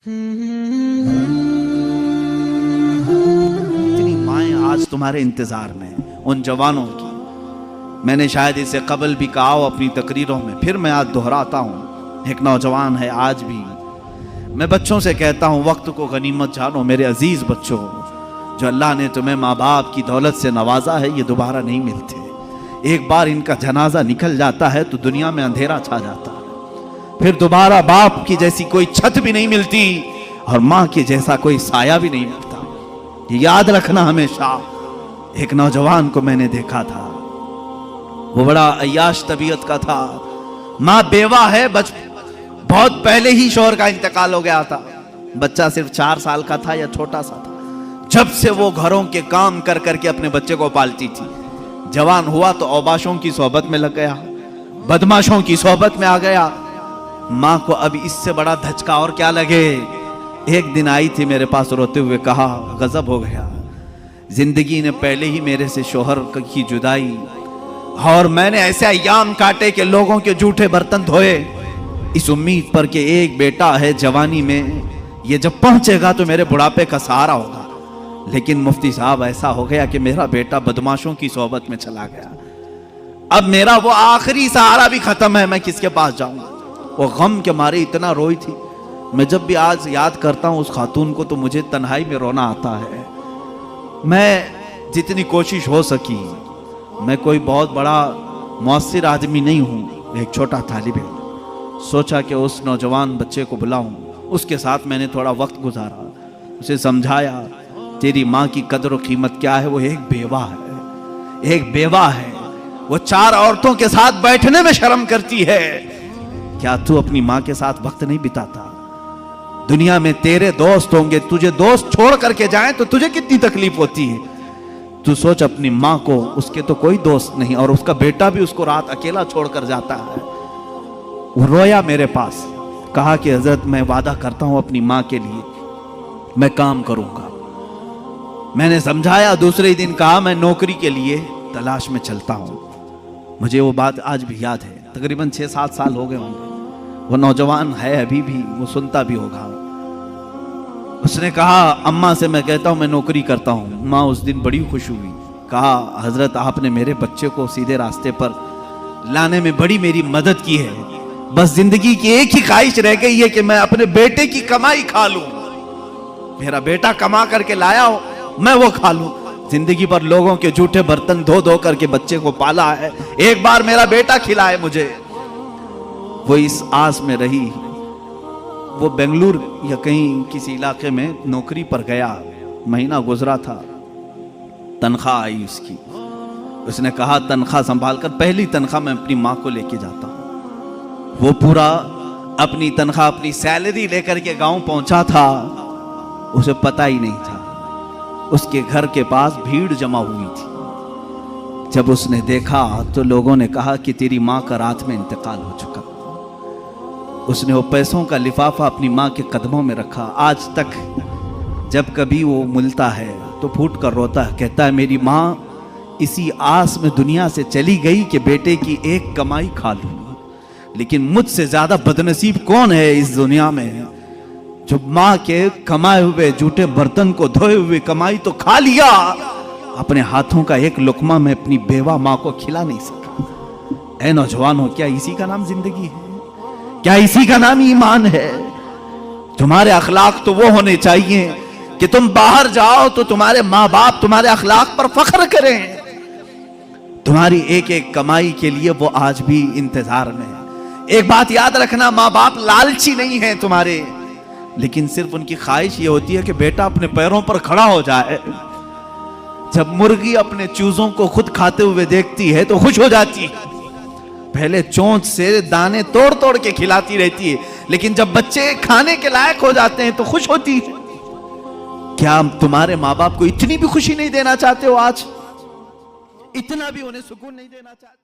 इतनी माएँ आज तुम्हारे इंतजार में, उन जवानों की। मैंने शायद इसे कबल भी कहा हो अपनी तकरीरों में, फिर मैं आज दोहराता हूँ। एक नौजवान है आज भी। मैं बच्चों से कहता हूँ, वक्त को गनीमत जानो मेरे अजीज बच्चों। जो अल्लाह ने तुम्हें माँ बाप की दौलत से नवाजा है, ये दोबारा नहीं मिलते। एक बार इनका जनाजा निकल जाता है तो दुनिया में अंधेरा छा जाता है। फिर दोबारा बाप की जैसी कोई छत भी नहीं मिलती और माँ के जैसा कोई साया भी नहीं मिलता। ये याद रखना हमेशा। एक नौजवान को मैंने देखा था, वो बड़ा अय्याश तबीयत का था। माँ बेवा है, बहुत पहले ही शौहर का इंतकाल हो गया था। बच्चा सिर्फ 4 साल का था या छोटा सा था। जब से वो घरों के काम कर करके अपने बच्चे को पालती थी। जवान हुआ तो औबाशों की सोहबत में लग गया, बदमाशों की सोहबत में आ गया। माँ को अब इससे बड़ा धचका और क्या लगे। एक दिन आई थी मेरे पास रोते हुए, कहा गजब हो गया, जिंदगी ने पहले ही मेरे से शोहर की जुदाई, और मैंने ऐसे अय्याम काटे कि लोगों के जूठे बर्तन धोए, इस उम्मीद पर कि एक बेटा है जवानी में, ये जब पहुंचेगा तो मेरे बुढ़ापे का सहारा होगा। लेकिन मुफ्ती साहब ऐसा हो गया कि मेरा बेटा बदमाशों की सोहबत में चला गया। अब मेरा वो आखिरी सहारा भी खत्म है, मैं किसके पास जाऊंगा। वो गम के मारे इतना रोई थी। मैं जब भी आज याद करता हूँ उस खातून को तो मुझे तन्हाई में रोना आता है। मैं जितनी कोशिश हो सकी, मैं कोई बहुत बड़ा मुअस्सिर आदमी नहीं हूँ, एक छोटा तालिब इल्म। सोचा कि उस नौजवान बच्चे को बुलाऊं। उसके साथ मैंने थोड़ा वक्त गुजारा, उसे समझाया तेरी माँ की कदर और कीमत क्या है। वो एक बेवा है, एक बेवा है। वो 4 औरतों के साथ बैठने में शर्म करती है। क्या तू अपनी माँ के साथ वक्त नहीं बिताता? दुनिया में तेरे दोस्त होंगे, तुझे दोस्त छोड़ करके जाएं तो तुझे कितनी तकलीफ होती है। तू सोच अपनी माँ को, उसके तो कोई दोस्त नहीं, और उसका बेटा भी उसको रात अकेला छोड़कर जाता है। वो रोया मेरे पास, कहा कि हजरत मैं वादा करता हूं अपनी माँ के लिए मैं काम करूंगा। मैंने समझाया। दूसरे दिन कहा मैं नौकरी के लिए तलाश में चलता हूं। मुझे वो बात आज भी याद है, तकरीबन 6-7 साल हो गए होंगे। वो नौजवान है अभी भी, वो सुनता भी होगा। उसने कहा अम्मा से मैं कहता हूं मैं नौकरी करता हूं। माँ उस दिन बड़ी खुश हुई, कहा हजरत आपने मेरे बच्चे को सीधे रास्ते पर लाने में बड़ी मेरी मदद की है। बस जिंदगी की एक ही ख्वाहिश रह गई है कि मैं अपने बेटे की कमाई खा लूं। मेरा बेटा कमा करके लाया हो, मैं वो खा लूं। जिंदगी पर लोगों के जूठे बर्तन धो धो करके बच्चे को पाला है, एक बार मेरा बेटा खिलाए मुझे। वो इस आस में रही। वो बेंगलुरु या कहीं किसी इलाके में नौकरी पर गया। महीना गुजरा था, तनख्वाह आई उसकी। उसने कहा तनख्वाह संभाल कर, पहली तनख्वाह मैं अपनी माँ को लेके जाता हूँ। वो पूरा अपनी तनख्वाह, अपनी सैलरी लेकर के गांव पहुंचा था। उसे पता ही नहीं था उसके घर के पास भीड़ जमा हुई थी। जब उसने देखा तो लोगों ने कहा कि तेरी माँ का रात में इंतकाल हो चुका। उसने वो पैसों का लिफाफा अपनी माँ के कदमों में रखा। आज तक जब कभी वो मिलता है तो फूट कर रोता है, कहता है मेरी माँ इसी आस में दुनिया से चली गई कि बेटे की एक कमाई खा लूं। लेकिन मुझसे ज्यादा बदनसीब कौन है इस दुनिया में, जो माँ के कमाए हुए जूठे बर्तन को धोए हुए कमाई तो खा लिया, अपने हाथों का एक लुकमा में अपनी बेवा माँ को खिला नहीं सका। ऐ नौजवानों, क्या इसी का नाम जिंदगी है? क्या इसी का नाम ईमान है? तुम्हारे अखलाक तो वो होने चाहिए कि तुम बाहर जाओ तो तुम्हारे माँ बाप तुम्हारे अखलाक पर फख्र करें। तुम्हारी एक एक कमाई के लिए वो आज भी इंतजार में है। एक बात याद रखना, माँ बाप लालची नहीं है तुम्हारे, लेकिन सिर्फ उनकी ख्वाहिश ये होती है कि बेटा अपने पैरों पर खड़ा हो जाए। जब मुर्गी अपने चूजों को खुद खाते हुए देखती है तो खुश हो जाती है। पहले चोंच से दाने तोड़ तोड़ के खिलाती रहती है, लेकिन जब बच्चे खाने के लायक हो जाते हैं तो खुश होती है। क्या तुम्हारे माँ बाप को इतनी भी खुशी नहीं देना चाहते हो? आज इतना भी उन्हें सुकून नहीं देना चाहते?